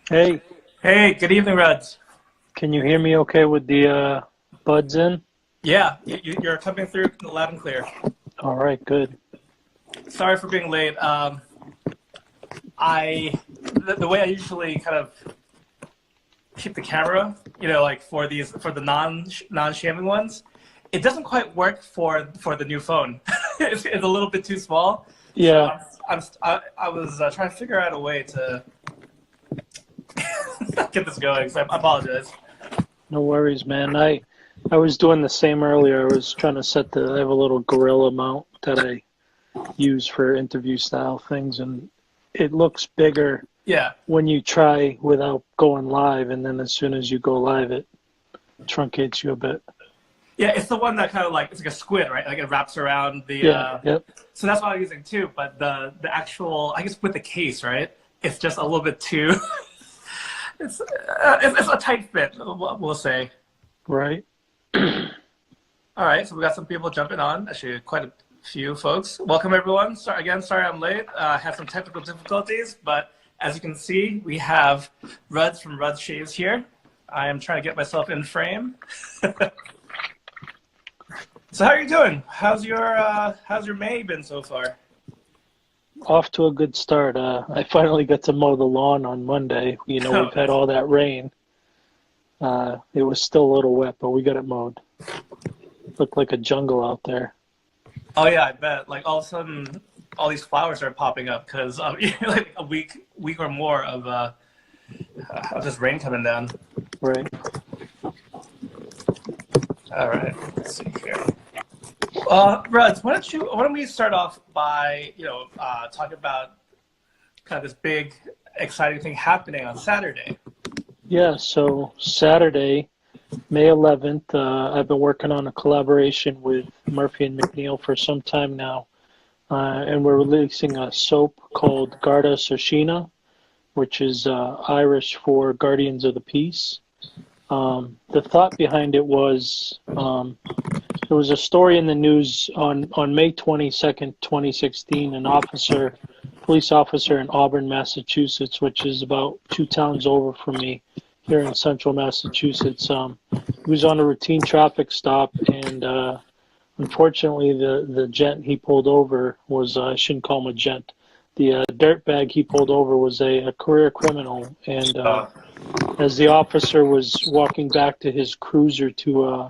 Hey, Hey, good evening, Reds. can you hear me okay with the buds in? Yeah, you're coming through loud and clear. All right, good. Sorry for being late. The way I usually kind of keep the camera, like for the non-shaving ones, it doesn't quite work for the new phone. It's a little bit too small. So Yeah, I was trying to figure out a way to get this going. So I apologize. no worries, man. I was doing the same earlier. I was trying to I have a little gorilla mount that I use for interview style things, and it looks bigger Yeah, when you try without going live, and then as soon as you go live, it truncates you a bit. yeah, it's the one that kind of like it's like a squid, right? Like it wraps around the. Yeah, yep, So that's what I'm using too. But the actual, I guess with the case, right? It's just a little bit too. It's a tight fit. We'll say. right. All right, so we got some people jumping on. Actually, quite a few folks. Welcome everyone. Sorry I'm late. Had some technical difficulties, but as you can see, we have Ruds from Ruds Shaves here. I am trying to get myself in frame. So how are you doing? How's your May been so far? Off to a good start. I finally got to mow the lawn on Monday. Oh, We've had nice. all that rain. It was still a little wet, but we got it mowed. Looked like a jungle out there. Oh yeah, I bet. Like all of a sudden, all these flowers are popping up because like a week or more of this rain coming down. Right. All right, let's see here. Ruds, why don't we start off by talking about kind of this big exciting thing happening on Saturday. Yeah, so Saturday, May 11th, I've been working on a collaboration with Murphy and McNeil for some time now. And we're releasing a soap called Garda Siochana, which is Irish for Guardians of the Peace. The thought behind it was there was a story in the news on May 22nd, 2016. Police officer in Auburn, Massachusetts, which is about 2 towns over from me here in central Massachusetts. He was on a routine traffic stop, and unfortunately, the gent he pulled over was, I shouldn't call him a gent. The dirtbag he pulled over was a career criminal, and Uh, as the officer was walking back to his cruiser to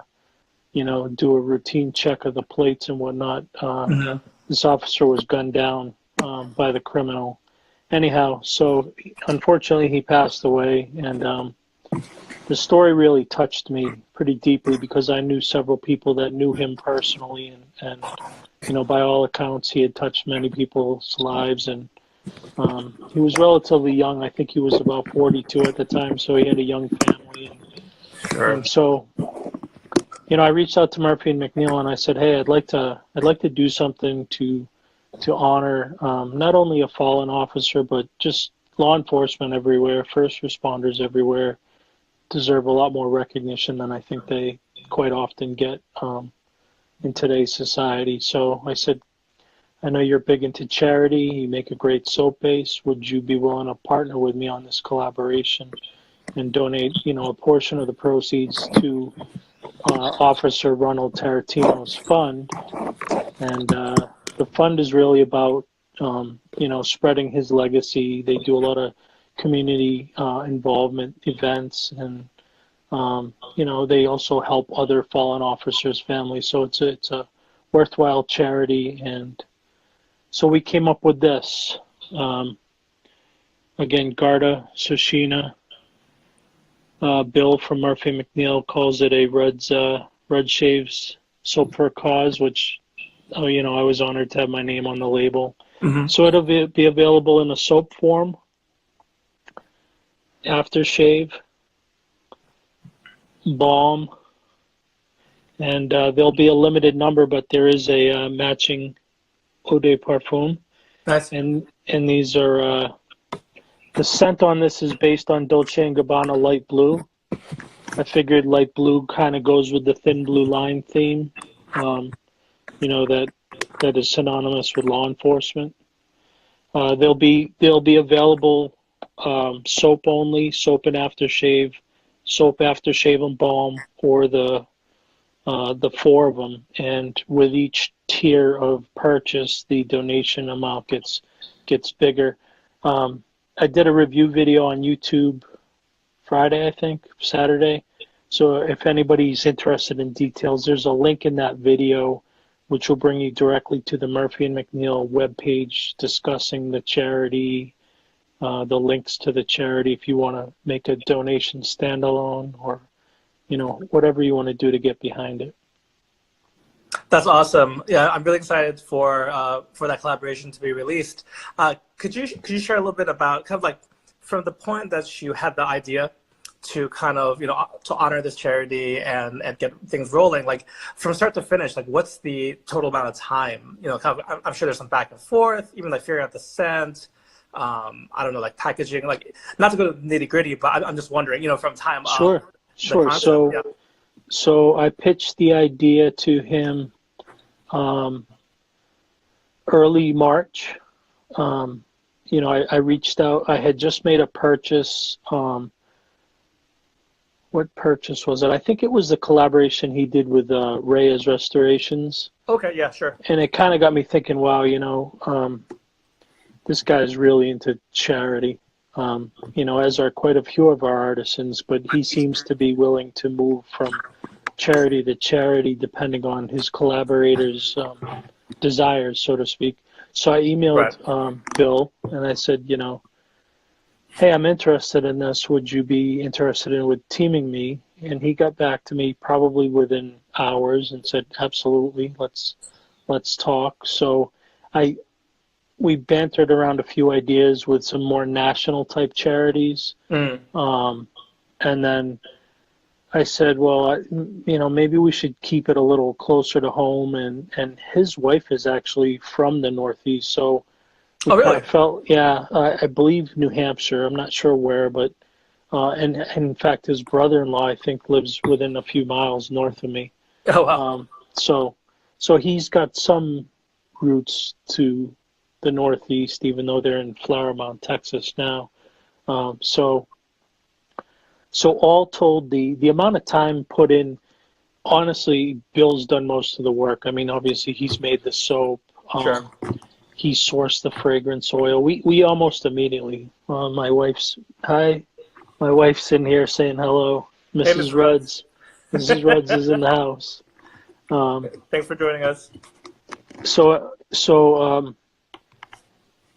do a routine check of the plates and whatnot. mhm. This officer was gunned down by the criminal. Anyhow, so unfortunately he passed away, and the story really touched me pretty deeply because I knew several people that knew him personally, and by all accounts, he had touched many people's lives, and he was relatively young. I think he was about 42 at the time, so he had a young family, Sure. and so I reached out to Murphy and McNeil and I said, hey, I'd like to do something to honor not only a fallen officer, but just law enforcement everywhere, first responders everywhere deserve a lot more recognition than I think they quite often get in today's society. So I said, I know you're big into charity. You make a great soap base. Would you be willing to partner with me on this collaboration and donate, a portion of the proceeds to Officer Ronald Tarantino's fund? And the fund is really about, spreading his legacy. They do a lot of community involvement events, and they also help other fallen officers' families. So it's a worthwhile charity, and so we came up with this. Again, Garda Siochana. Bill from Murphy McNeil calls it a Red Shaves Soap for a Cause, which I was honored to have my name on the label. Hmm. So it'll be available in a soap form, aftershave, balm, and there'll be a limited number, but there is a matching eau de parfum, Nice. and these are the scent on this is based on Dolce& Gabbana light blue. I figured light blue kind of goes with the thin blue line theme, um, that is synonymous with law enforcement. They'll be available soap only, soap and aftershave, soap aftershave and balm, or the four of them. And with each tier of purchase, the donation amount gets bigger. I did a review video on YouTube Friday, I think, Saturday. So if anybody's interested in details, there's a link in that video which will bring you directly to the Murphy and McNeil webpage discussing the charity, the links to the charity if you want to make a donation standalone, or whatever you want to do to get behind it. That's awesome. Yeah, I'm really excited for that collaboration to be released. Could you share a little bit about kind of like from the point that you had the idea to kind of to honor this charity and get things rolling, like from start to finish, like what's the total amount of time? Kind of, I'm sure there's some back and forth, even like figuring out the scent. I don't know, like packaging, like not to go to nitty gritty, but I'm just wondering, from time. Sure. Concept, so I pitched the idea to him early March. I reached out. I had just made a purchase. What purchase was it? I think it was the collaboration he did with Reyes Restorations. Okay, yeah, sure. And it kind of got me thinking, wow, this guy's really into charity. As are quite a few of our artisans, but he seems to be willing to move from charity to charity depending on his collaborators' desires, so to speak. So I emailed Bill and I said, hey, I'm interested in this. Would you be interested in with teaming me? And he got back to me probably within hours and said, absolutely, let's talk. So we bantered around a few ideas with some more national type charities. And then I said, well, maybe we should keep it a little closer to home. And his wife is actually from the Northeast. So oh, really? I believe New Hampshire. I'm not sure where, but and in fact, his brother-in-law, I think, lives within a few miles north of me. Oh, wow. So he's got some roots to the Northeast, even though they're in Flower Mound, Texas now. So all told, the amount of time put in, honestly, Bill's done most of the work. I mean, obviously, he's made the soap. Sure. He sourced the fragrance oil. We almost immediately. My wife's in here saying hello. Mrs. Rudds. Mrs. Rudds is in the house. Thanks for joining us. So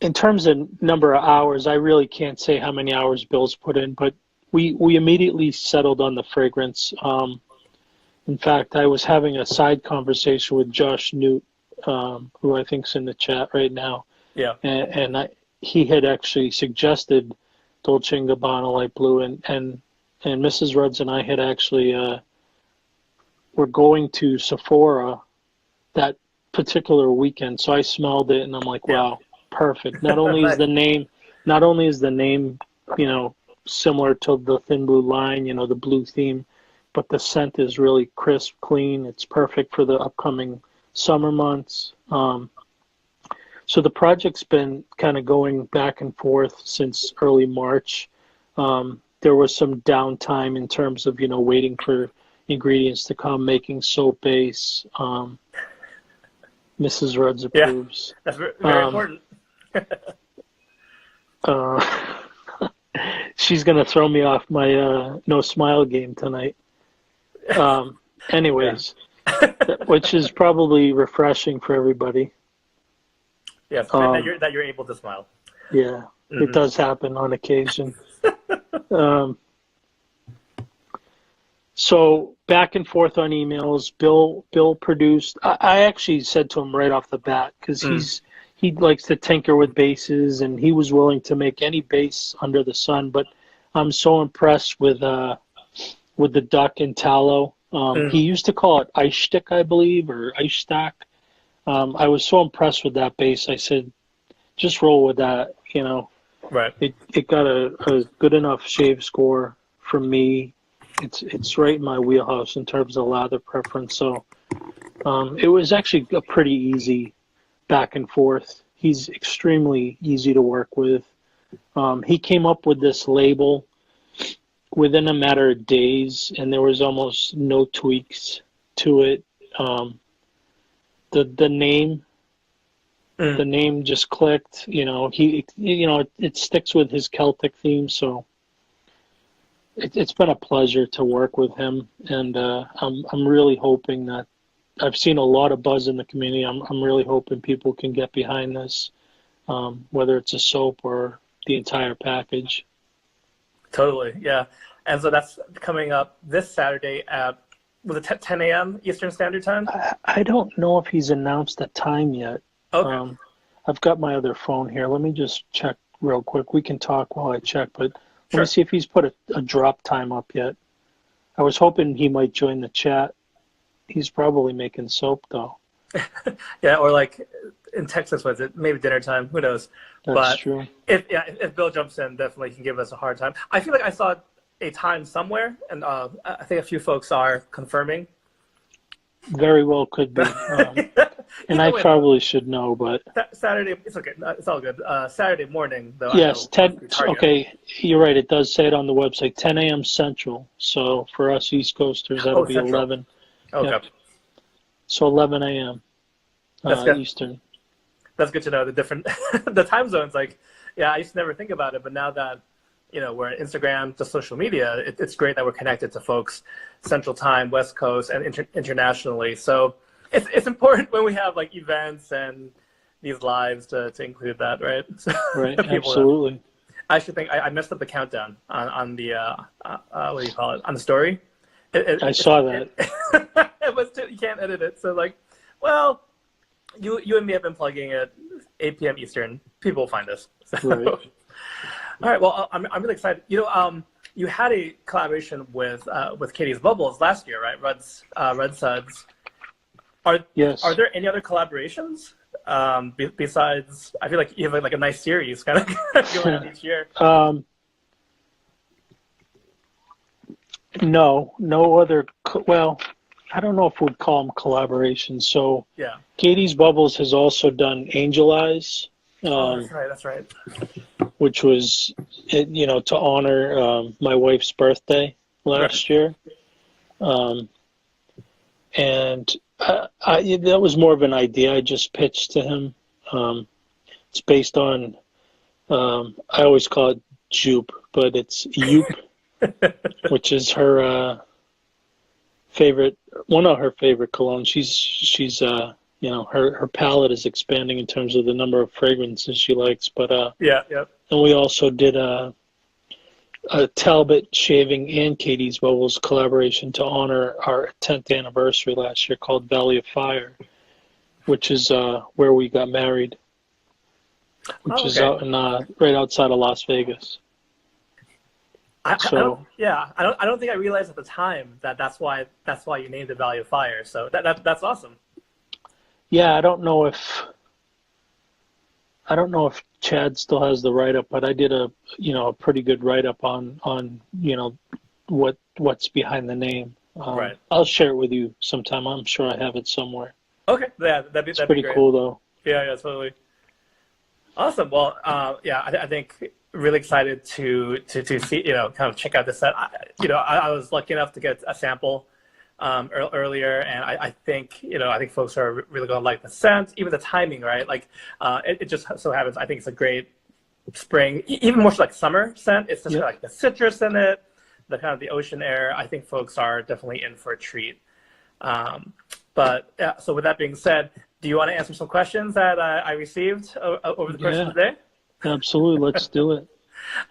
in terms of number of hours, I really can't say how many hours Bill's put in, but we immediately settled on the fragrance. In fact, I was having a side conversation with Josh Newt, who I think's in the chat right now. Yeah. And he had actually suggested Dolce & Gabbana Light Blue, and Mrs. Rudds and I had actually were going to Sephora that particular weekend. So I smelled it and I'm like, wow, perfect. Not only is the name, similar to the Thin Blue line, the blue theme, but the scent is really crisp, clean. It's perfect for the upcoming summer months. So the project's been kind of going back and forth since early March. There was some downtime in terms of, waiting for ingredients to come, making soap base. Mrs. Rudds approves. Yeah, that's very important. She's going to throw me off my no smile game tonight. Anyways, which is probably refreshing for everybody. Yes, that you're able to smile. Yeah, It does happen on occasion. So back and forth on emails. Bill produced. I actually said to him right off the bat, because he likes to tinker with bases, and he was willing to make any base under the sun. But I'm so impressed with the duck and tallow. He used to call it ice stick, I believe, or ice stack. I was so impressed with that base. I said, just roll with that. Right. It got a good enough shave score from me. It's right in my wheelhouse in terms of lather preference. So it was actually a pretty easy back and forth. He's extremely easy to work with. He came up with this label within a matter of days, and there was almost no tweaks to it. The name, the name just clicked. It sticks with his Celtic theme, so it's been a pleasure to work with him, and I'm really hoping that I've seen a lot of buzz in the community. I'm really hoping people can get behind this, whether it's a soap or the entire package. Totally, yeah. And so that's coming up this Saturday at, was it 10 a.m. Eastern Standard Time? I don't know if he's announced a time yet. Okay. I've got my other phone here. Let me just check real quick. We can talk while I check, but Sure. let me see if he's put a drop time up yet. I was hoping he might join the chat. He's probably making soap, though. Yeah, or like in Texas, was it maybe dinner time? Who knows? That's true. If Bill jumps in, definitely can give us a hard time. I feel like I saw a time somewhere, and I think a few folks are confirming. Very well could be. And I probably should know, but Saturday, it's okay. It's all good. Saturday morning, though. Yes, 10. Okay, you're right. It does say it on the website, 10 a.m. Central. So for us East Coasters, that'll be Central. 11. Okay. Yep. So 11 a.m. Eastern. That's good to know. The different the time zones. Like, yeah, I used to never think about it, but now that we're on Instagram, to social media, it's great that we're connected to folks Central Time, West Coast, and internationally. So it's important when we have like events and these lives to include that, right? So right, absolutely. I actually think I messed up the countdown on the what do you call it, on the story. I saw that. It was you can't edit it. So like, well, you and me have been plugging at 8 p.m. Eastern. People will find us. So. Right. All right. Well, I'm really excited. You had a collaboration with Katie's Bubbles last year, right? Red Suds. Yes. Are there any other collaborations besides? I feel like you have like a nice series kind of going on each year. No other. Well, I don't know if we'd call them collaborations. So yeah, Katie's Bubbles has also done Angel Eyes. That's right. Which was, to honor my wife's birthday last year, and that was more of an idea I just pitched to him. It's based on, I always call it Joop, but it's Yoop, which is her favorite, one of her favorite colognes. She's her palette is expanding in terms of the number of fragrances she likes. But yeah. And we also did a Talbot Shaving and Katie's Bubbles collaboration to honor our 10th anniversary last year, called Valley of Fire, which is where we got married, which is out in right outside of Las Vegas. I don't think I realized at the time that's why you named it Valley of Fire. So that's awesome. Yeah, I don't know if Chad still has the write-up, but I did a pretty good write-up on what's behind the name. Right. I'll share it with you sometime. I'm sure I have it somewhere. Okay. Yeah, that'd be pretty great. Cool though. Yeah, totally. Awesome. Well, I think really excited to see, kind of check out this set. I was lucky enough to get a sample earlier, and I think folks are really going to like the scent, even the timing, right? Like it just so happens I think it's a great spring, even more so like summer scent. It's just got like the citrus in it, the kind of the ocean air. I think folks are definitely in for a treat. But yeah, so with that being said, do you want to answer some questions that I received over the course of the day? Absolutely, let's do it.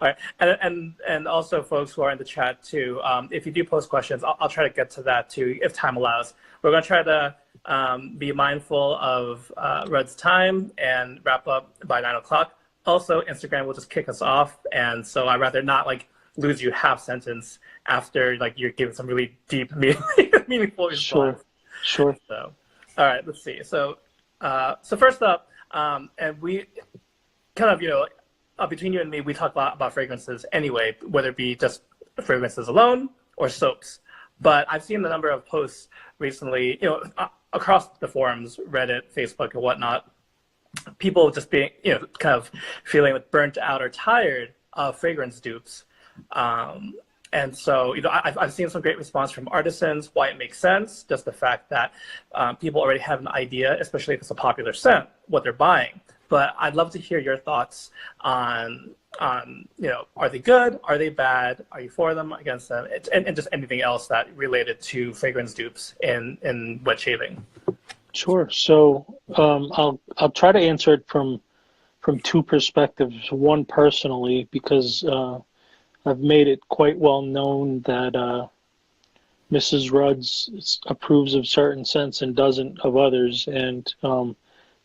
All right, and also folks who are in the chat too, if you do post questions, I'll try to get to that too if time allows. We're going to try to be mindful of Red's time and wrap up by 9 o'clock. Also, Instagram will just kick us off, and so I'd rather not like lose you half sentence after like you're giving some really deep, meaningful response. Sure. So, all right, let's see. So first up, and we kind of between you and me, we talk a lot about fragrances anyway, whether it be just fragrances alone or soaps. But I've seen a number of posts recently, across the forums, Reddit, Facebook, and whatnot, people just being, kind of feeling like burnt out or tired of fragrance dupes. And so, I've seen some great response from artisans, why it makes sense, just the fact that people already have an idea, especially if it's a popular scent, what they're buying. But I'd love to hear your thoughts on are they good? Are they bad? Are you for them, against them? And just anything else that related to fragrance dupes in wet shaving. Sure. So I'll try to answer it from two perspectives. One, personally, because I've made it quite well known that Mrs. Rudds approves of certain scents and doesn't of others. And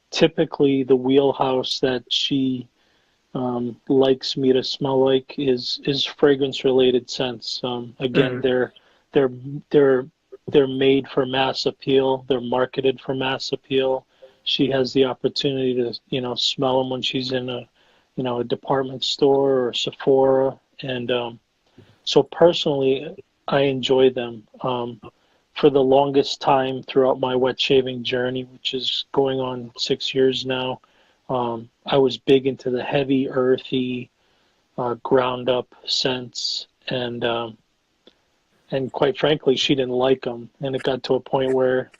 typically the wheelhouse that she likes me to smell like is fragrance related scents. Again, they're made for mass appeal. They're marketed for mass appeal. She has the opportunity to smell them when she's in a department store or Sephora. And so personally, I enjoy them. For the longest time throughout my wet shaving journey, which is going on 6 years now, I was big into the heavy, earthy, ground up scents. And quite frankly, she didn't like them. And it got to a point where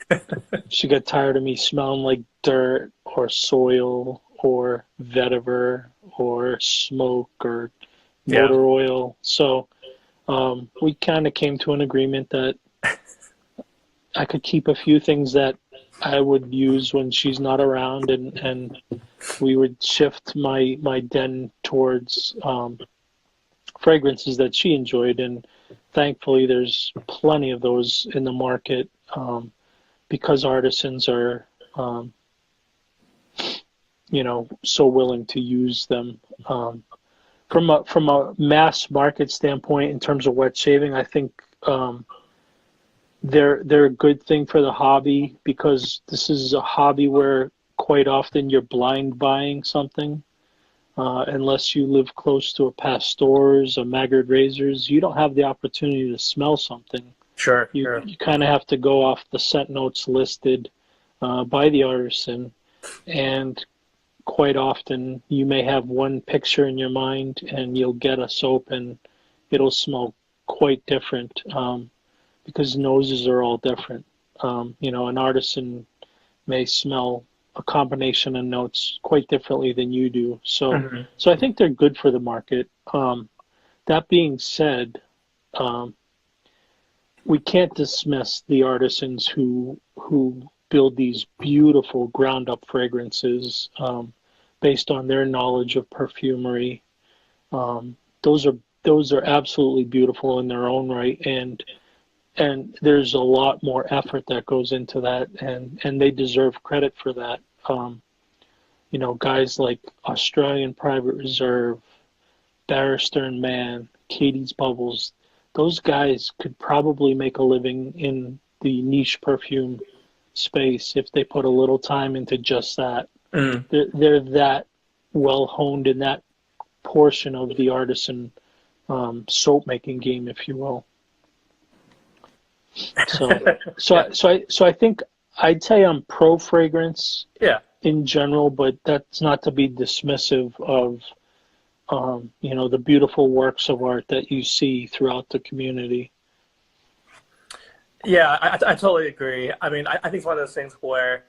she got tired of me smelling like dirt or soil or vetiver or smoke or motor oil. So we kind of came to an agreement that I could keep a few things that I would use when she's not around, and we would shift my den towards fragrances that she enjoyed. And thankfully, there's plenty of those in the market because artisans are, so willing to use them. From a mass market standpoint, in terms of wet shaving, I think they're a good thing for the hobby, because this is a hobby where quite often you're blind buying something. Unless you live close to a Pastor's, a Maggard Razors, you don't have the opportunity to smell something. Sure. You kind of have to go off the scent notes listed by the artisan, and quite often you may have one picture in your mind and you'll get a soap and it'll smell quite different because noses are all different. An artisan may smell a combination of notes quite differently than you do. So I think they're good for the market. That being said, we can't dismiss the artisans who build these beautiful ground up fragrances based on their knowledge of perfumery. Those are absolutely beautiful in their own right, and there's a lot more effort that goes into that, and they deserve credit for that. Guys like Australian Private Reserve, Barrister and Mann, Katie's Bubbles, those guys could probably make a living in the niche perfume space if they put a little time into just that. They're that well honed in that portion of the artisan soap making game, if you will. So I think I'd say I'm pro fragrance in general, but that's not to be dismissive of the beautiful works of art that you see throughout the community. Yeah, I totally agree. I mean, I think it's one of those things where,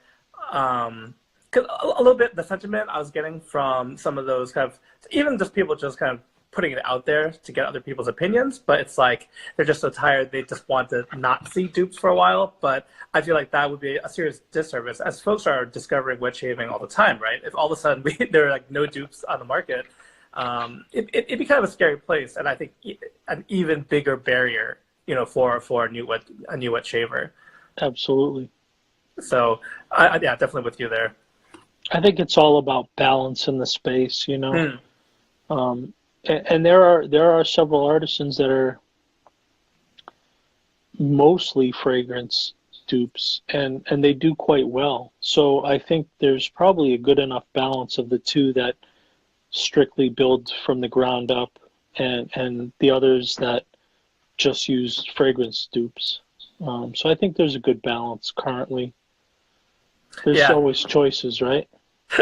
cause a little bit the sentiment I was getting from some of those kind of, even just people just kind of putting it out there to get other people's opinions, but it's like they're just so tired they just want to not see dupes for a while. But I feel like that would be a serious disservice, as folks are discovering wet shaving all the time, right? If all of a sudden there are like no dupes on the market, it'd be kind of a scary place, and I think an even bigger barrier, for a new wet shaver. Absolutely. So yeah, definitely with you there. I think it's all about balance in the space, and there are several artisans that are mostly fragrance dupes, and they do quite well. So I think there's probably a good enough balance of the two that strictly build from the ground up, and the others that just use fragrance dupes. So I think there's a good balance currently. There's always choices, right?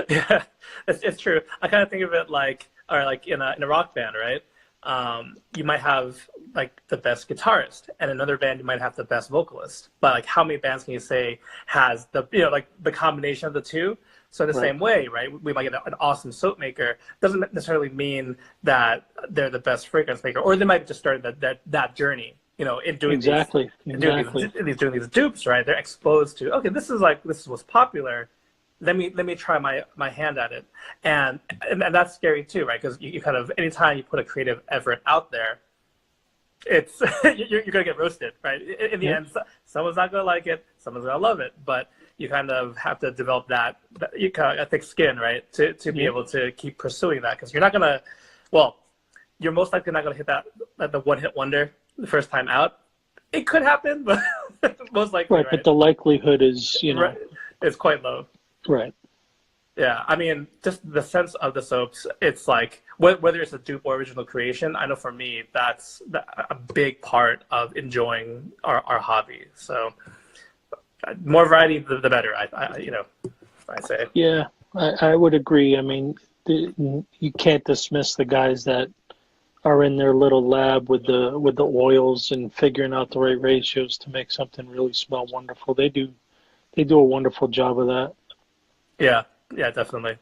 Yeah, it's true. I kind of think of it like, or like in a rock band, right? You might have like the best guitarist, and another band you might have the best vocalist. But like, how many bands can you say has the like the combination of the two? So in the Right. same way, right? We might get an awesome soap maker. Doesn't necessarily mean that they're the best fragrance maker, or they might just start that journey. In doing these, Exactly. in doing Exactly. doing these dupes, right? They're exposed to, okay, this is what's popular. Let me try my hand at it, and that's scary too, right? Because you kind of, anytime you put a creative effort out there, it's you're gonna get roasted, right? In the Yeah. end, someone's not gonna like it, someone's gonna love it, but you kind of have to develop that you kind of a thick skin, right, to be Yeah. able to keep pursuing that, because you're not gonna, well, you're most likely not gonna hit that the one hit wonder the first time out. It could happen, but most likely, Right. But right? the likelihood is, Right, it's quite low. right. Yeah, I mean, just the sense of the soaps, it's like, whether it's a dupe or original creation, I know for me, that's a big part of enjoying our hobby. So more variety, the better, I say. Yeah, I would agree. I mean, you can't dismiss the guys that are in their little lab with the oils and figuring out the right ratios to make something really smell wonderful. They do a wonderful job of that. Yeah, yeah, definitely.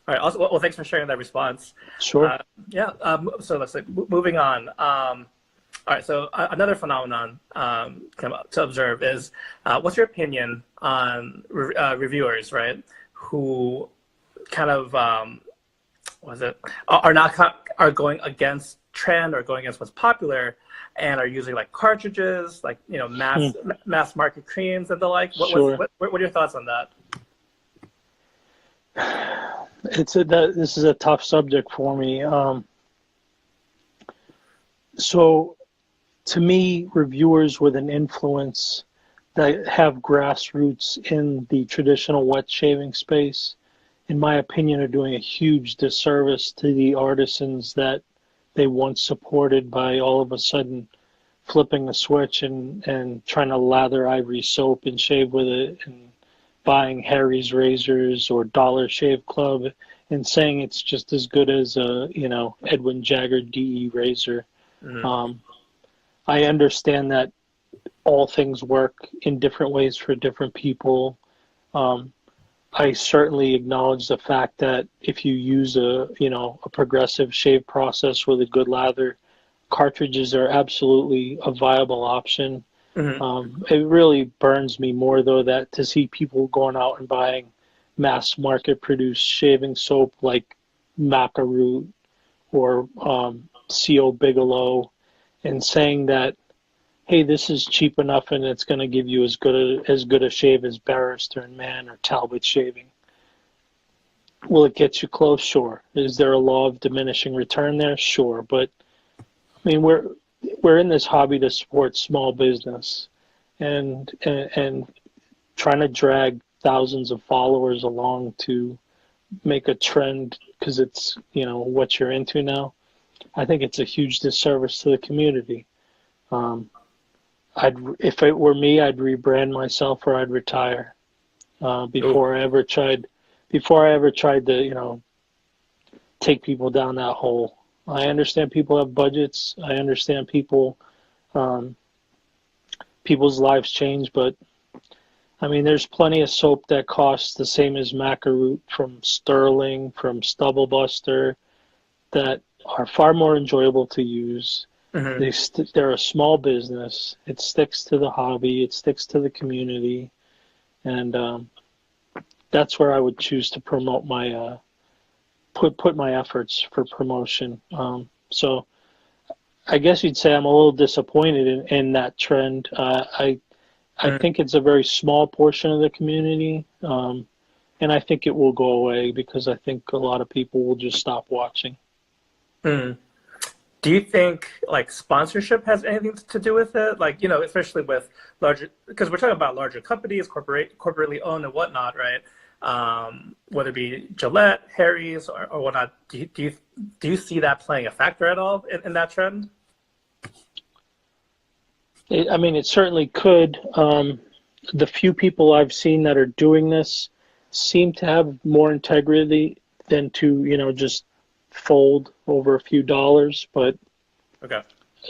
All right. Also, well, thanks for sharing that response. Sure. Yeah. So let's say, moving on. All right. So another phenomenon to observe is, what's your opinion on reviewers, right, who kind of was it are not are going against trend or going against what's popular, and are using like cartridges, like Hmm. mass market creams and the like. Sure. What are your thoughts on that? This is a tough subject for me. So to me, reviewers with an influence that have grassroots in the traditional wet shaving space, in my opinion, are doing a huge disservice to the artisans that they once supported by all of a sudden flipping a switch and trying to lather Ivory soap and shave with it, and buying Harry's razors or Dollar Shave Club and saying it's just as good as a Edwin Jagger DE razor. Hmm. Um, I understand that all things work in different ways for different people. Um, I certainly acknowledge the fact that if you use a progressive shave process with a good lather, cartridges are absolutely a viable option. Hmm. It really burns me more though that to see people going out and buying mass market produced shaving soap like Macaroot or Co Bigelow and saying that, hey, this is cheap enough and it's going to give you as good a shave as Barrister and Mann or Talbot shaving. Will it get you close? Sure. Is there a law of diminishing return there? Sure. But I mean, we're in this hobby to support small business, and trying to drag thousands of followers along to make a trend because it's what you're into now. I think it's a huge disservice to the community. Um, if it were me, I'd rebrand myself or I'd retire Ooh. before I ever tried to take people down that hole. I understand people have budgets. I understand um, people's lives change, but I mean, there's plenty of soap that costs the same as Macaroot from Sterling, from Stubble Buster, that are far more enjoyable to use. Hmm. They're a small business. It sticks to the hobby. It sticks to the community, and that's where I would choose to promote my put my efforts for promotion. So I guess you'd say I'm a little disappointed in that trend. I think it's a very small portion of the community, and I think it will go away because I think a lot of people will just stop watching. Mm. Do you think like sponsorship has anything to do with it? Like, especially with larger, because we're talking about larger companies, corporately owned and whatnot, right? Whether it be Gillette, Harry's, or whatnot. Do you see that playing a factor at all in that trend? I mean, it certainly could. The few people I've seen that are doing this seem to have more integrity than to, just fold over a few dollars. But Okay.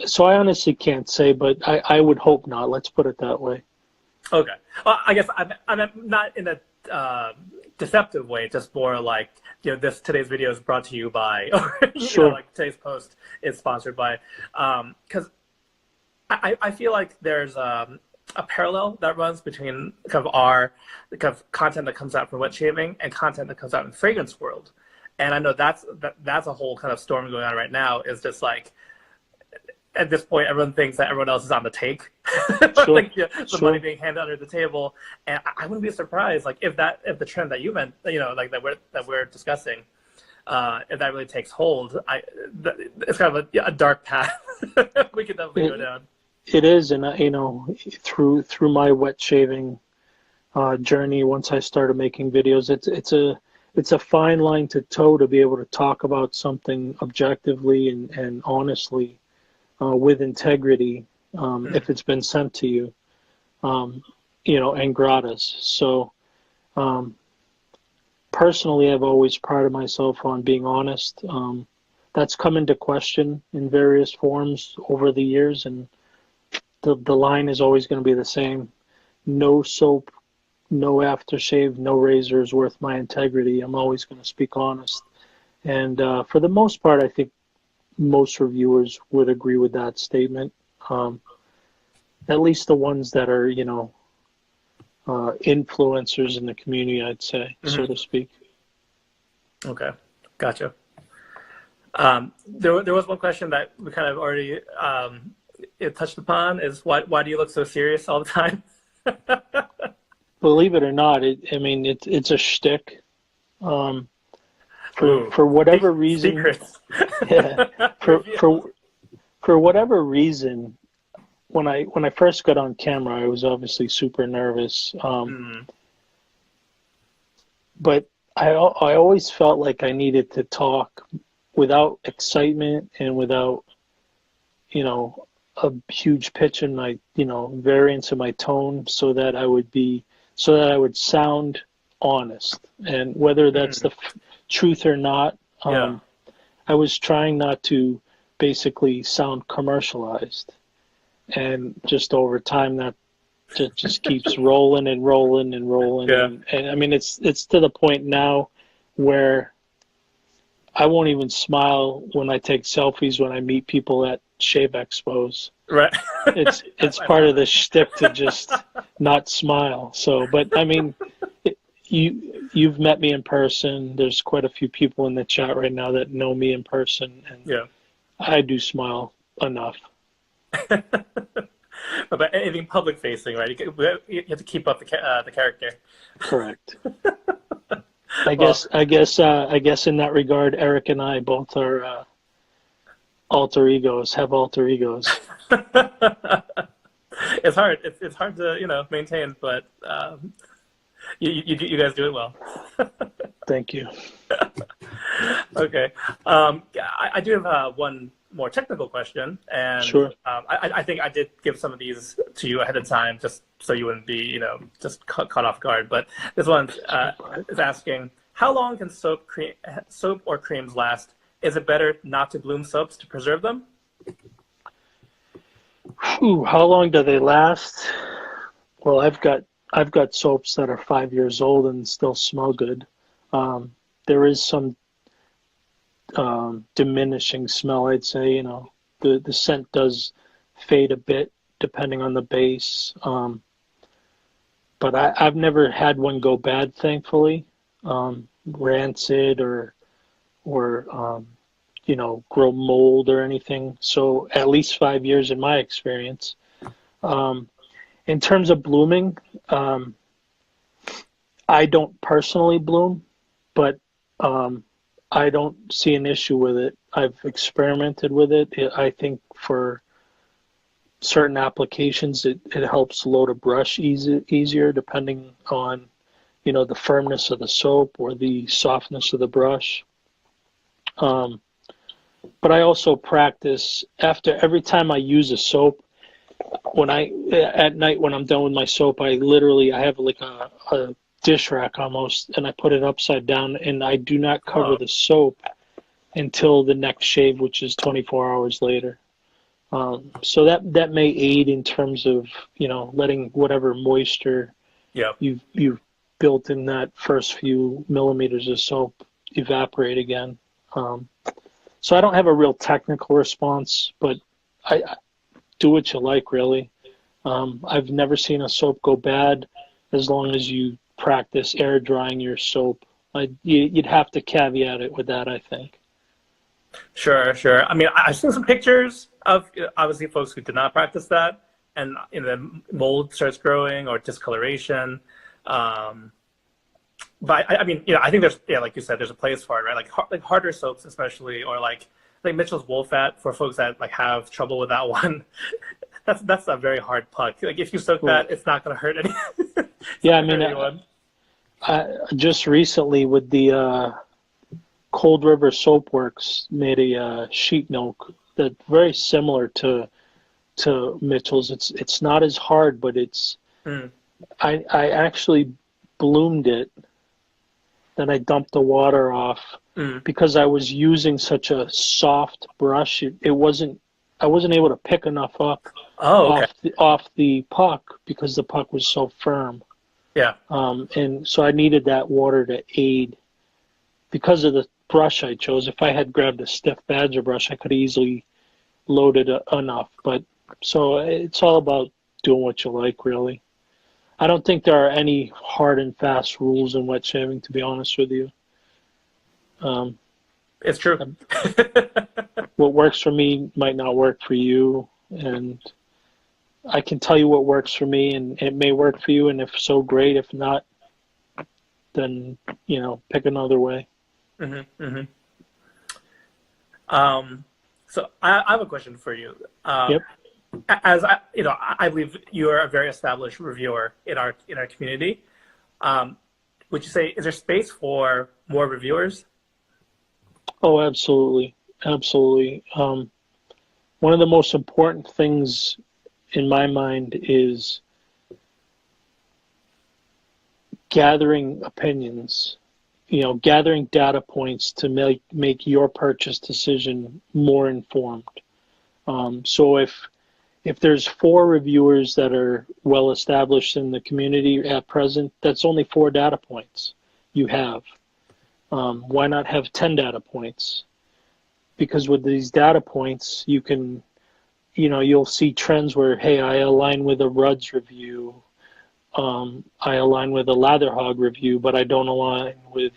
so I honestly can't say, but I would hope not. Let's put it that way. Okay. Well, I guess I'm not in a deceptive way, just more like, today's video is brought to you by, or, Sure. like today's post is sponsored by, because I feel like there's a parallel that runs between kind of the kind of content that comes out from wet shaving and content that comes out in the fragrance world. And I know that's a whole kind of storm going on right now. Is just like, at this point, everyone thinks that everyone else is on the take, Sure. like the Sure. money being handed under the table. And I wouldn't be surprised, like if the trend that you meant, like that we're discussing, if that really takes hold, it's kind of a dark path we could definitely go down. It is, and through my wet shaving journey, once I started making videos, it's a fine line to toe to be able to talk about something objectively and honestly. With integrity, if it's been sent to you, and gratis. So, personally, I've always prided myself on being honest. That's come into question in various forms over the years, and the line is always going to be the same. No soap, no aftershave, no razor is worth my integrity. I'm always going to speak honest. And for the most part, I think most reviewers would agree with that statement. At least the ones that are, influencers in the community, I'd say, so to speak. Okay, gotcha. There was one question that we kind of already touched upon, is why do you look so serious all the time? Believe it or not, it's a shtick. For whatever reason, Secrets. yeah, for whatever reason, when I first got on camera, I was obviously super nervous. But I always felt like I needed to talk without excitement and without, a huge pitch in my, variance in my tone, so that I would sound honest. And whether that's the truth or not, I was trying not to basically sound commercialized. And just over time, that just keeps rolling and rolling and rolling. Yeah. And I mean, it's to the point now where I won't even smile when I take selfies when I meet people at shave expos. Right. It's part of the shtick to just not smile. So, but I mean, you've met me in person. There's quite a few people in the chat right now that know me in person, and I do smile enough. But anything public facing, right? You have to keep up the character. Correct. I guess in that regard, Eric and I both are have alter egos. It's hard. It's hard to maintain, but you guys do it well. Thank you. Okay. I do have one more technical question, and sure. I think I did give some of these to you ahead of time, just so you wouldn't be just caught off guard. But this one is asking, how long can soap or creams last? Is it better not to bloom soaps to preserve them? How long do they last? Well, I've got soaps that are 5 years old and still smell good. There is some diminishing smell, I'd say. The scent does fade a bit depending on the base. But I've never had one go bad, thankfully. Rancid or grow mold or anything. So at least 5 years in my experience. In terms of blooming, I don't personally bloom, but I don't see an issue with it. I've experimented with it. I think for certain applications, it helps load a brush easier depending on, the firmness of the soap or the softness of the brush. But I also practice after every time I use a soap. At night when I'm done with my soap, I have like a dish rack almost, and I put it upside down, and I do not cover Oh, the soap until the next shave, which is 24 hours later. So that may aid in terms of, letting whatever moisture yeah. you've built in that first few millimeters of soap evaporate again. Um, so I don't have a real technical response, but I do what you like, really. I've never seen a soap go bad as long as you practice air drying your soap. You'd have to caveat it with that, I think. Sure, sure. I mean, I've seen some pictures of obviously folks who did not practice that, and the mold starts growing or discoloration. Um, but I mean, I think there's, like you said, there's a place for it, right? Like harder soaps, especially, or like Mitchell's Wool Fat for folks that like have trouble with that one. That's a very hard puck. Like if you soak that, it's not going to hurt any. Yeah, I mean, just recently with the Cold River Soap Works made a sheet milk that's very similar to Mitchell's. It's not as hard, but it's Mm. I actually bloomed it. Then I dumped the water off Mm. because I was using such a soft brush. It wasn't I wasn't able to pick enough up Oh, okay. off the puck because the puck was so firm. Yeah. And so I needed that water to aid because of the brush I chose. If I had grabbed a stiff Badger brush, I could easily load it enough. But so it's all about doing what you like, really. I don't think there are any hard and fast rules in wet shaving, to be honest with you. It's true. What works for me might not work for you, and I can tell you what works for me, and it may work for you, and if so, great. If not, then pick another way. Mm-hmm, mm-hmm. So I have a question for you. Yep. As I believe you are a very established reviewer in our community. Would you say is there space for more reviewers? Oh, absolutely, absolutely. One of the most important things in my mind is gathering opinions, gathering data points to make your purchase decision more informed. So if there's 4 reviewers that are well established in the community at present, that's only 4 data points you have. Why not have 10 data points? Because with these data points, you can, you'll see trends where, hey, I align with a Rudd's review, I align with a Latherhog review, but I don't align with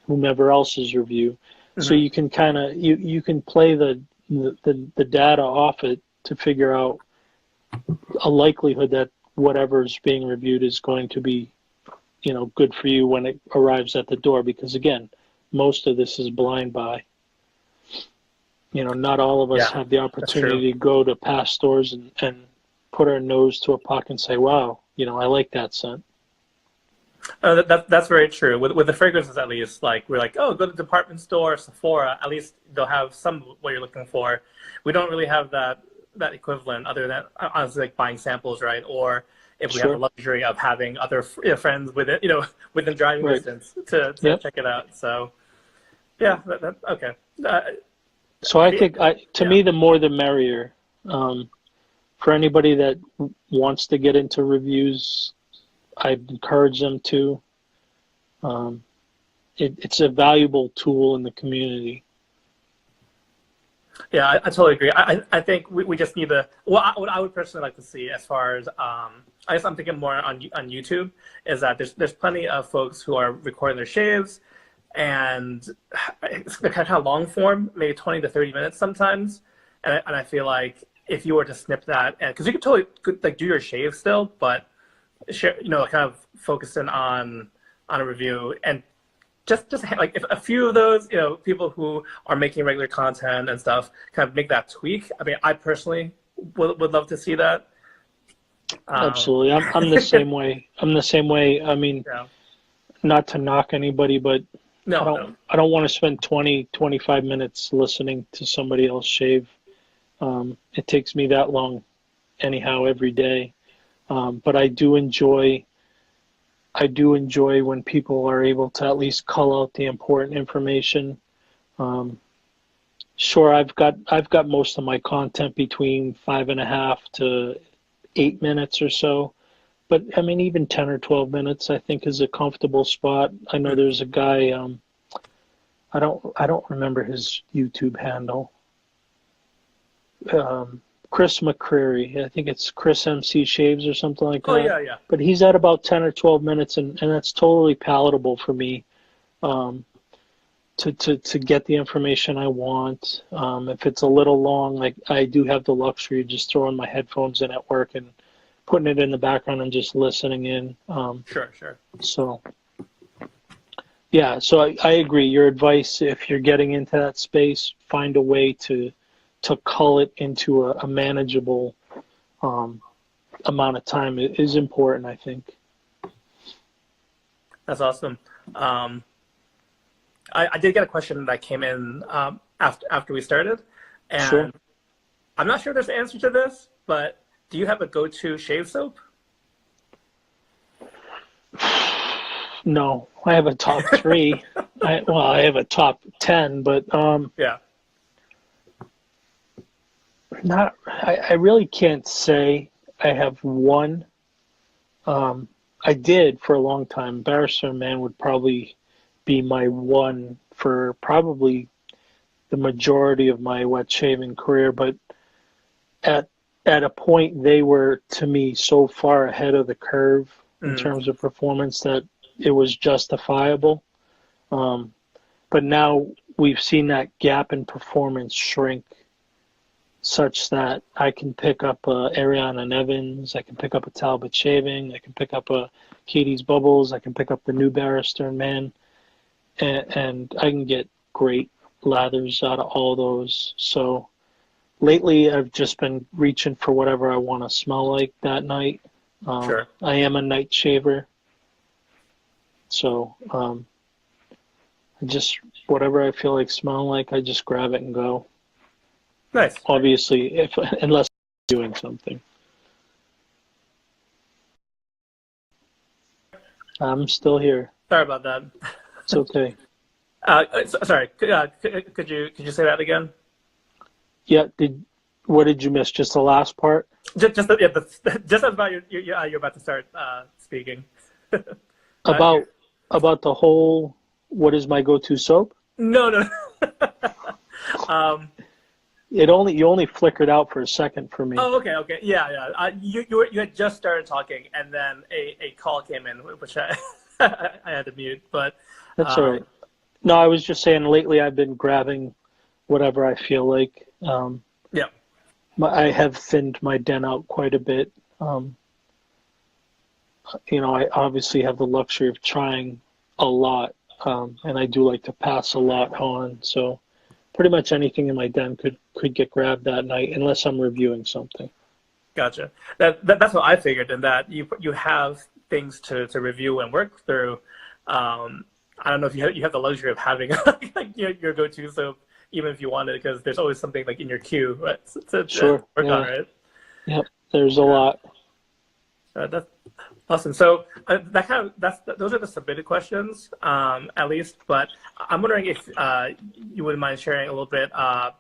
whomever else's review. Mm-hmm. So you can kind of you can play the data off it to figure out a likelihood that whatever's being reviewed is going to be, good for you when it arrives at the door. Because again, most of this is blind buy. Not all of us have the opportunity to go to past stores and put our nose to a puck and say, wow, I like that scent. That's very true. With the fragrances, at least, like we're like, oh, go to the department store, Sephora. At least they'll have some of what you're looking for. We don't really have that equivalent, other than honestly like buying samples, right? Or if we have the luxury of having other friends within within driving distance to check it out. So yeah, okay. So I think to me, the more the merrier. For anybody that wants to get into reviews, I encourage them to. It's a valuable tool in the community. Yeah, I totally agree. I think we just need to. What I would personally like to see, as far as I guess I'm thinking more on YouTube, is that there's plenty of folks who are recording their shaves, and it's kind of long form, maybe 20 to 30 minutes sometimes, and I feel like if you were to snip that, because you could totally like do your shave still, but kind of focusing on a review, and just like if a few of those people who are making regular content and stuff kind of make that tweak. I mean, I personally would love to see that. Absolutely, I'm the same way. I'm the same way. I mean, not to knock anybody, but I don't want to spend 20-25 minutes listening to somebody else shave. It takes me that long anyhow every day. But I do enjoy I do enjoy when people are able to at least cull out the important information. Sure, I've got most of my content between 5.5 to 8 minutes or so. But I mean, even 10 or 12 minutes, I think, is a comfortable spot. I know there's a guy, I don't remember his YouTube handle. Chris McCreary, I think it's Chris MC Shaves or something like that. Oh yeah, yeah. But he's at about 10 or 12 minutes, and that's totally palatable for me, to get the information I want. If it's a little long, like I do have the luxury of just throwing my headphones in at work and putting it in the background and just listening in. Sure. So, yeah, so I agree. Your advice, if you're getting into that space, find a way to cull it into a manageable amount of time is important, I think. That's awesome. I did get a question that came in after we started, and Sure. I'm not sure there's an answer to this, but do you have a go-to shave soap? No, I have a top three. I have a top 10, but Yeah. I really can't say I have one. I did for a long time. Barrister Man would probably be my one for probably the majority of my wet shaving career, but at a point they were, to me, so far ahead of the curve in terms of performance that it was justifiable. But now we've seen that gap in performance shrink such that I can pick up a Ariana Nevins, I can pick up a Talbot Shaving, I can pick up a Katie's Bubbles, I can pick up the new Barrister Man, and I can get great lathers out of all those. So lately I've just been reaching for whatever I want to smell like that night. Sure. I am a night shaver, so I just, whatever I feel like smelling like, I just grab it and go. Nice. Obviously, unless I'm doing something. I'm still here. Sorry about that. It's okay. Sorry. Could you say that again? Yeah. What did you miss? Just the last part? Just about you're about to start speaking. About the whole, what is my go-to soap? No. You only flickered out for a second for me. Oh, okay. Yeah. You had just started talking, and then a call came in, which I I had to mute. But That's all right. No, I was just saying lately I've been grabbing whatever I feel like. Yeah. I have thinned my den out quite a bit. I obviously have the luxury of trying a lot, and I do like to pass a lot on. So pretty much anything in my den could get grabbed that night, unless I'm reviewing something. Gotcha. That's what I figured, in that you have things to review and work through. I don't know if you have the luxury of having like your go-to soap, even if you want it, because there's always something like in your queue, right, to work on, right? Yep, there's a lot. That's awesome. So those are the submitted questions, at least. But I'm wondering if you wouldn't mind sharing a little bit,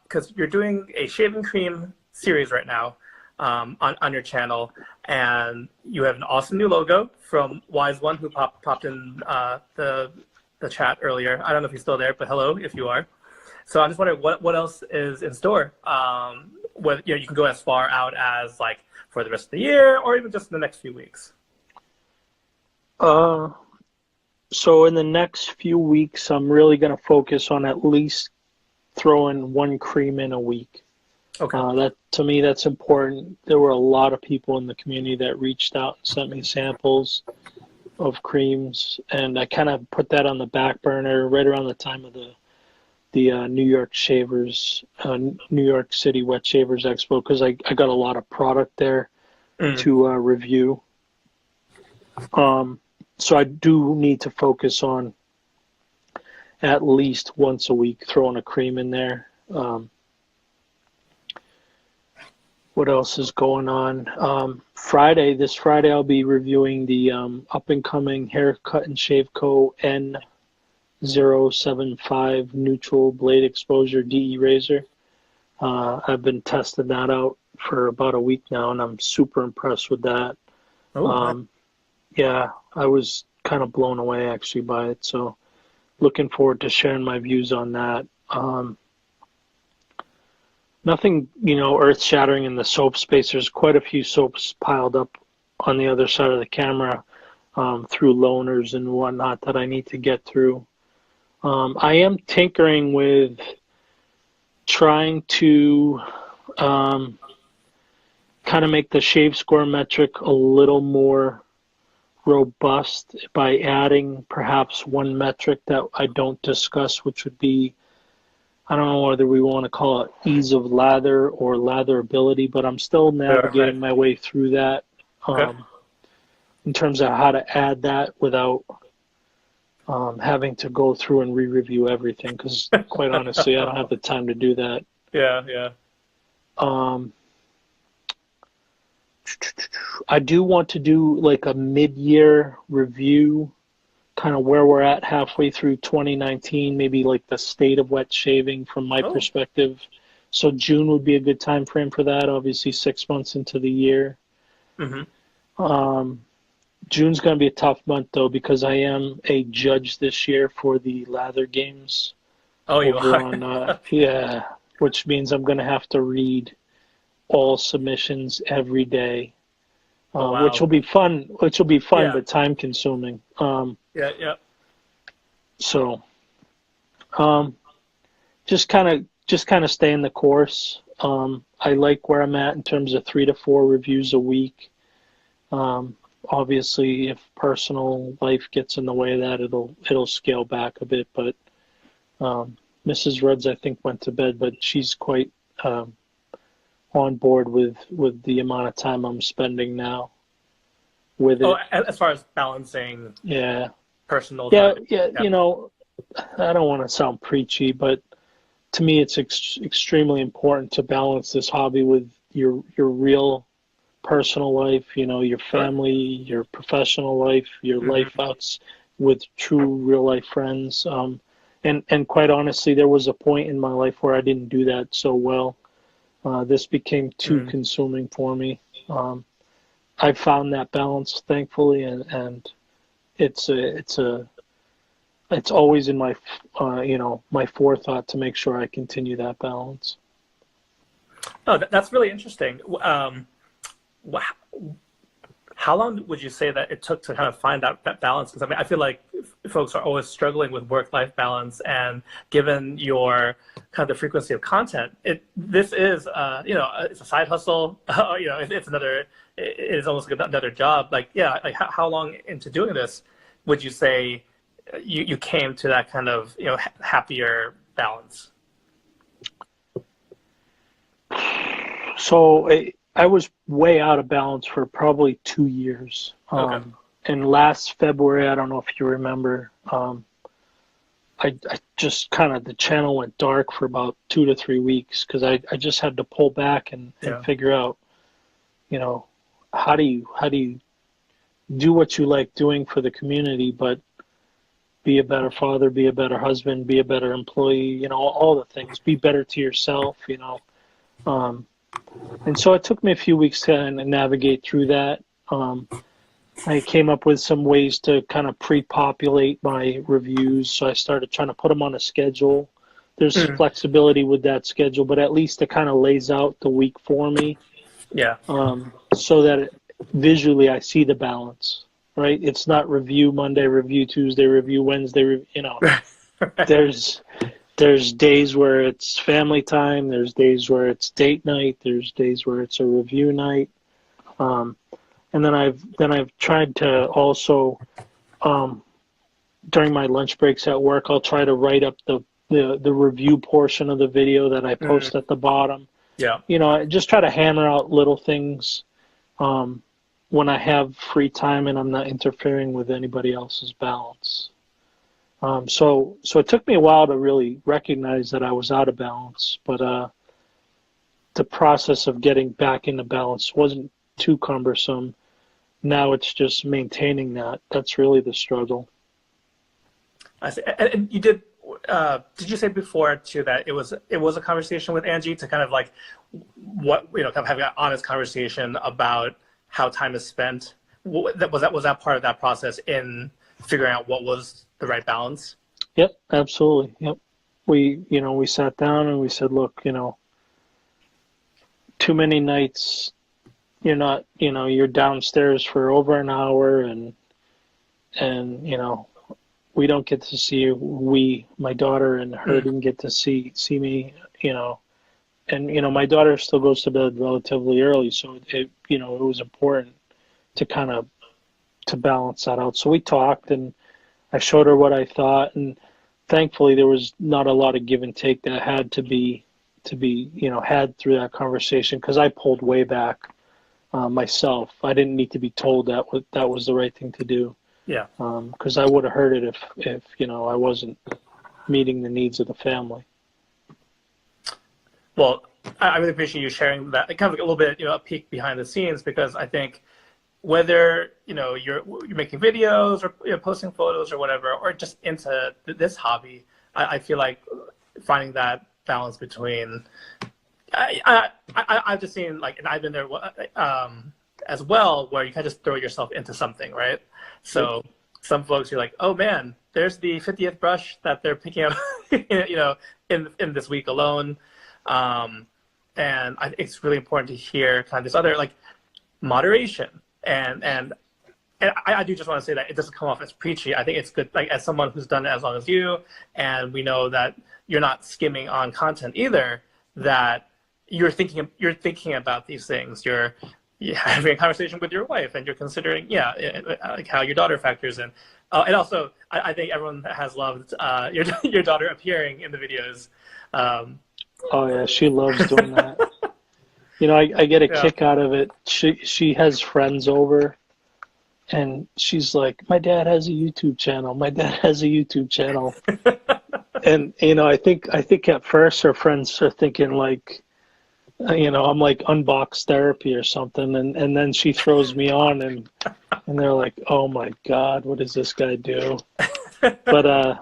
because you're doing a shaving cream series right now on your channel, and you have an awesome new logo from Wise One, who popped in the chat earlier. I don't know if he's still there, but hello if you are. So I'm just wondering what else is in store. Whether you can go as far out as like for the rest of the year, or even just in the next few weeks. So in the next few weeks, I'm really going to focus on at least throwing one cream in a week. Okay. That, to me, that's important. There were a lot of people in the community that reached out and sent me samples of creams, and I kind of put that on the back burner right around the time of the New York New York City Wet Shavers Expo, because I got a lot of product there to review. So I do need to focus on at least once a week throwing a cream in there. What else is going on? This Friday, I'll be reviewing the up-and-coming Haircut and Shave Co. N075 Neutral Blade Exposure DE Razor. I've been testing that out for about a week now, and I'm super impressed with that. Oh, Yeah, I was kind of blown away actually by it. So looking forward to sharing my views on that. Nothing, earth-shattering in the soap space. There's quite a few soaps piled up on the other side of the camera through loaners and whatnot that I need to get through. I am tinkering with trying to kind of make the shave score metric a little more robust by adding perhaps one metric that I don't discuss, which would be, I don't know whether we want to call it ease of lather or latherability, but I'm still navigating my way through that in terms of how to add that without having to go through and re-review everything, because quite honestly, I don't have the time to do that. Yeah. I do want to do like a mid-year review, kind of where we're at halfway through 2019, maybe like the state of wet shaving from my perspective. So June would be a good time frame for that, obviously 6 months into the year. June's going to be a tough month, though, because I am a judge this year for the lather games. Oh, you are? Yeah, which means I'm going to have to read all submissions every day, which will be fun. But time consuming. Yeah. So, just kind of staying the course. I like where I'm at in terms of 3 to 4 reviews a week. Obviously, if personal life gets in the way of that, it'll scale back a bit. But Mrs. Rudds, I think, went to bed, but she's quite on board with the amount of time I'm spending now with it. Oh, as far as balancing personal time. Yeah. I don't want to sound preachy, but to me it's extremely important to balance this hobby with your real personal life, your family, your professional life, your life outs with true real life friends. And quite honestly, there was a point in my life where I didn't do that so well. This became too consuming for me. I found that balance, thankfully, and it's always in my my forethought to make sure I continue that balance. Oh, that's really interesting. How long would you say that it took to kind of find that balance? Because I feel like folks are always struggling with work-life balance, and given your kind of the frequency of content, this is it's a side hustle. It is almost like another job. How long into doing this would you say you came to that kind of happier balance? So I was way out of balance for probably 2 years. And last February, I don't know if you remember, I just kind of, the channel went dark for about 2 to 3 weeks because I just had to pull back and figure out, how do you do what you like doing for the community, but be a better father, be a better husband, be a better employee, all the things, be better to yourself, and so it took me a few weeks to navigate through that. I came up with some ways to kind of pre-populate my reviews, so I started trying to put them on a schedule. There's flexibility with that schedule, but at least it kind of lays out the week for me. Yeah. So that visually I see the balance, right? It's not review Monday, review Tuesday, review Wednesday, There's days where it's family time. There's days where it's date night. There's days where it's a review night. And then I've tried to also, during my lunch breaks at work, I'll try to write up the review portion of the video that I post at the bottom. Yeah. I just try to hammer out little things when I have free time and I'm not interfering with anybody else's balance. So it took me a while to really recognize that I was out of balance, but the process of getting back into balance wasn't too cumbersome. Now it's just maintaining that. That's really the struggle. I see. And you did you say before too that it was a conversation with Angie to kind of like what, kind of having an honest conversation about how time is spent? Was that part of that process in figuring out what was the right balance? Yep, absolutely. Yep. We sat down and we said, look, too many nights you're downstairs for over an hour and we don't get to see you. My daughter and her didn't get to see me, and my daughter still goes to bed relatively early, so it was important to kind of to balance that out. So we talked and I showed her what I thought, and thankfully there was not a lot of give and take that had to be had through that conversation, because I pulled way back myself. I didn't need to be told that was the right thing to do. Yeah. Because I would have heard it if I wasn't meeting the needs of the family. Well, I really appreciate you sharing that, kind of like a little bit, a peek behind the scenes, because I think whether you're making videos or posting photos or whatever, or just into this hobby, I feel like finding that balance between. I've just seen, like, and I've been there as well, where you kind of just throw yourself into something, right? So some folks, you're like, oh man, there's the 50th brush that they're picking up, in this week alone. And I think it's really important to hear kind of this other, like, moderation. And I do just want to say that it doesn't come off as preachy. I think it's good, like, as someone who's done it as long as you, and we know that you're not skimming on content either, that you're thinking about these things. You're having a conversation with your wife, and you're considering, like, how your daughter factors in. And also, I think everyone has loved your daughter appearing in the videos. Oh yeah, she loves doing that. I get a kick out of it. She has friends over, and she's like, "My dad has a YouTube channel. My dad has a YouTube channel." And I think at first her friends are thinking, like, I'm like unbox therapy or something, and then she throws me on, and they're like, "Oh my God, what does this guy do?" But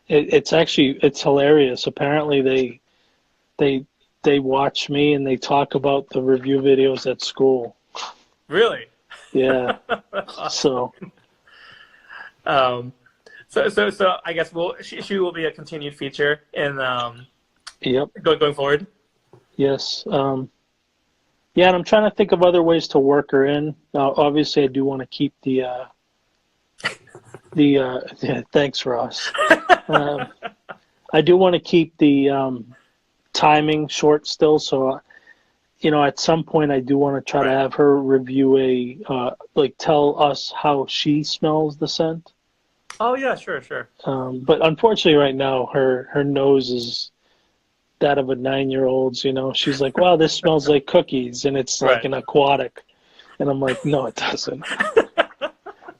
it's hilarious. Apparently they watch me and they talk about the review videos at school. Really? Yeah. Awesome. So I guess she will be a continued feature in Yep. going forward. Yes. Yeah, and I'm trying to think of other ways to work her in. Obviously, I do want to keep the thanks, Ross. I do want to keep the timing short still, so at some point I do want to try to have her review tell us how she smells the scent. Oh yeah, sure. But unfortunately right now her nose is that of a 9-year-old's. She's like, wow, this smells like cookies, and it's like an aquatic, and I'm like, no, it doesn't.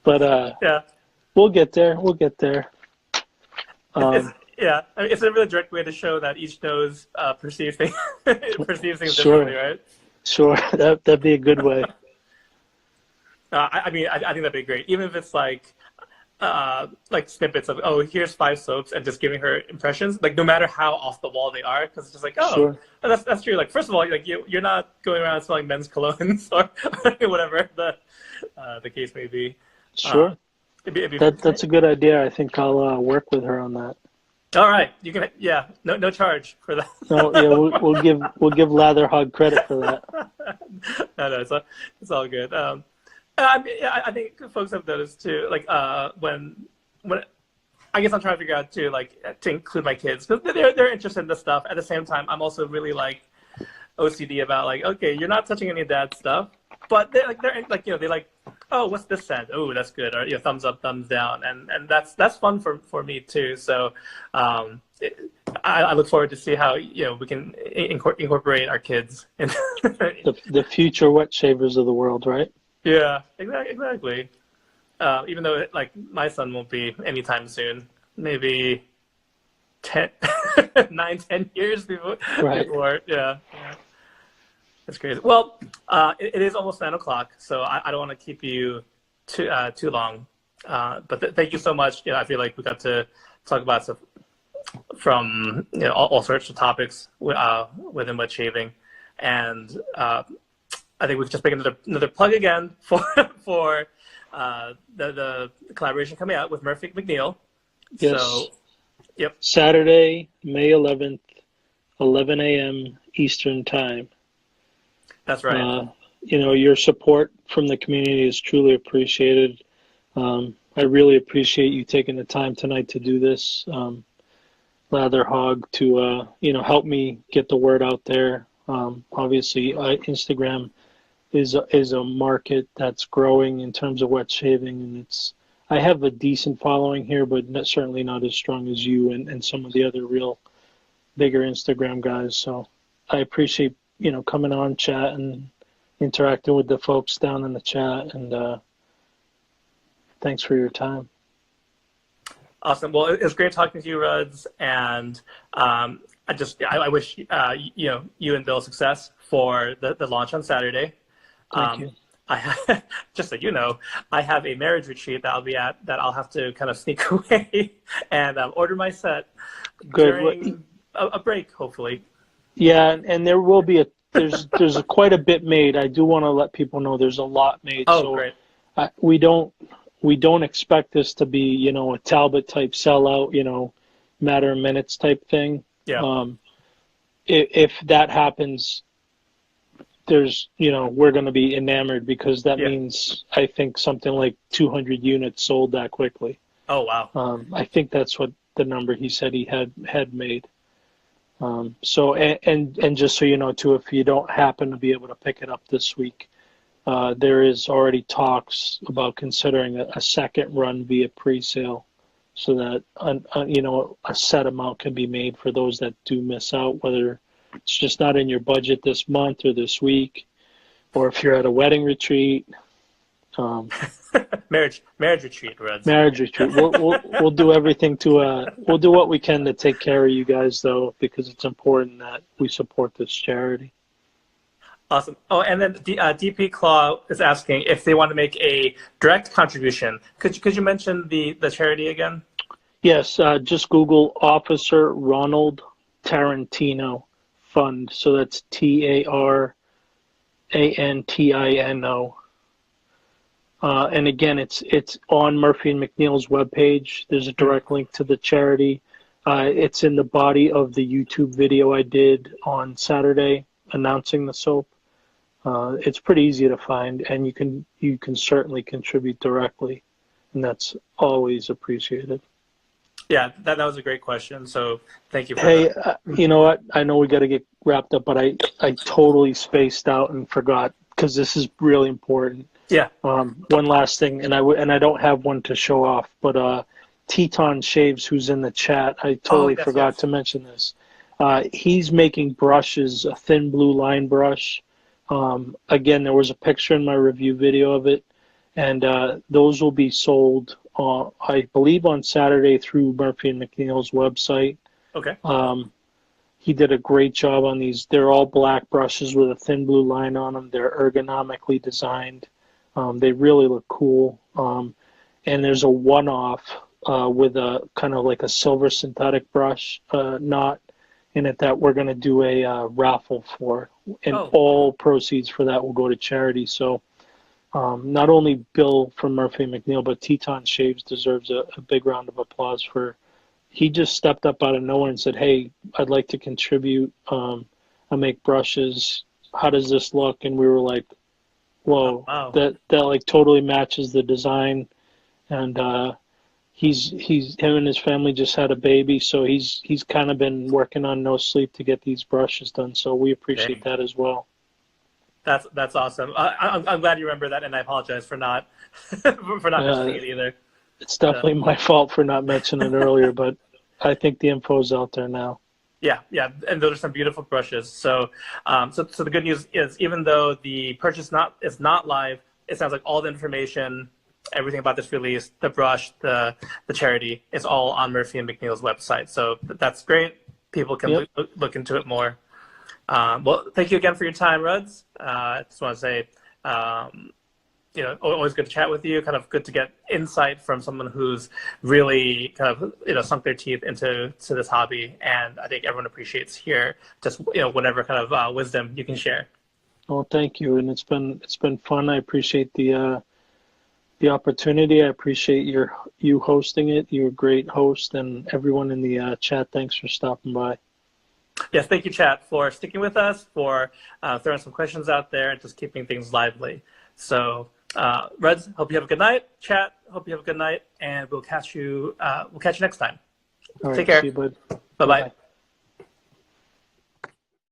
But yeah, we'll get there. It's a really direct way to show that each nose perceives things differently, right? Sure, that'd be a good way. I think that'd be great, even if it's like snippets of, oh, here's 5 soaps, and just giving her impressions, like, no matter how off the wall they are, because it's just like, oh, sure. that's true. Like, first of all, like, you're not going around smelling men's colognes or whatever the case may be. Sure. That's a good idea. I think I'll work with her on that. All right, you can. Yeah, no charge for that. No, yeah, we'll give Latherhog credit for that. No, it's all good. I think folks have noticed too, like, when I guess I'm trying to figure out too, like, to include my kids, because they're interested in this stuff. At the same time, I'm also really, like, OCD about, like, okay, you're not touching any of dad's stuff, but they're like, oh, what's this scent? Oh, that's good, or thumbs up, thumbs down, and that's fun for me too. So I look forward to see how we can incorporate our kids in the future wet shavers of the world, right? Yeah, exactly. Even though, like, my son won't be anytime soon, maybe 9-10 years before. Right. Yeah. That's great. Well, it is almost 9 o'clock, so I don't want to keep you too long. But thank you so much. I feel like we got to talk about stuff from all sorts of topics within wet shaving, and I think we could just make another plug again for the collaboration coming out with Murphy McNeil. Yes. So, yep. Saturday, May 11th, 11 a.m. Eastern Time. That's right. Your support from the community is truly appreciated. I really appreciate you taking the time tonight to do this. Lather Hog to help me get the word out there. Obviously, Instagram is a market that's growing in terms of wet shaving, and I have a decent following here, but certainly not as strong as you and some of the other real bigger Instagram guys. So I appreciate coming on, chat, and interacting with the folks down in the chat, and thanks for your time. Awesome. Well, it was great talking to you, Ruds, and I wish you and Bill success for the launch on Saturday. Thank you. Just so you know, I have a marriage retreat that I'll be at that I'll have to kind of sneak away and order my set during a break, hopefully. Yeah, and there will be there's quite a bit made. I do want to let people know there's a lot made. Oh, so great. We don't expect this to be a Talbot type sellout, matter of minutes type thing. Yeah. If that happens, we're going to be enamored, because that means I think something like 200 units sold that quickly. Oh, wow. I think that's what the number he said he had made. So and just so you know too, if you don't happen to be able to pick it up this week, there is already talks about considering a second run via pre-sale, so that a set amount can be made for those that do miss out, whether it's just not in your budget this month or this week, or if you're at a wedding retreat. Marriage retreat, Ruds. Marriage retreat. We'll do everything we'll do what we can to take care of you guys, though, because it's important that we support this charity. Awesome. Oh, and then DP Claw is asking if they want to make a direct contribution. Could you mention the charity again? Yes, just Google Officer Ronald Tarantino Fund. So that's TARANTINO. And again, it's on Murphy and McNeil's webpage. There's a direct link to the charity. It's in the body of the YouTube video I did on Saturday announcing the soap. It's pretty easy to find, and you can certainly contribute directly, and that's always appreciated. Yeah, that was a great question. So thank you for that. You know what? I know we got to get wrapped up, but I totally spaced out and forgot, because this is really important. Yeah. One last thing, and I don't have one to show off, but Teton Shaves, who's in the chat, I totally forgot to mention this. He's making brushes, a thin blue line brush. Again, there was a picture in my review video of it, and those will be sold, I believe, on Saturday through Murphy and McNeil's website. Okay. He did a great job on these. They're all black brushes with a thin blue line on them. They're ergonomically designed. They really look cool. And there's a one-off with a kind of like a silver synthetic brush knot in it that we're going to do a raffle for. And all proceeds for that will go to charity. So not only Bill from Murphy McNeil, but Teton Shaves deserves a big round of applause for. He just stepped up out of nowhere and said, "Hey, I'd like to contribute. I make brushes. How does this look?" And we were like, "Whoa, wow. that like totally matches the design." And he's him and his family just had a baby, so he's kind of been working on no sleep to get these brushes done. So we appreciate that as well. That's awesome. I'm glad you remember that, and I apologize for not mentioning it either. It's definitely my fault for not mentioning it earlier, but I think the info's out there now. Yeah, and those are some beautiful brushes. So, so the good news is, even though the purchase is not live, it sounds like all the information, everything about this release, the brush, the charity, is all on Murphy and McNeil's website. So that's great. People can look into it more. Well, thank you again for your time, Ruds. I just want to say, always good to chat with you. Kind of good to get insight from someone who's really kind of, sunk their teeth into this hobby. And I think everyone appreciates here just, whatever kind of wisdom you can share. Well, thank you, and it's been fun. I appreciate the opportunity. I appreciate you hosting it. You're a great host, and everyone in the chat. Thanks for stopping by. Yes, thank you, chat, for sticking with us, for throwing some questions out there, and just keeping things lively. So, Reds, hope you have a good night. Chat, hope you have a good night, and we'll catch you next time. All right, take care. see you, bud. Bye-bye.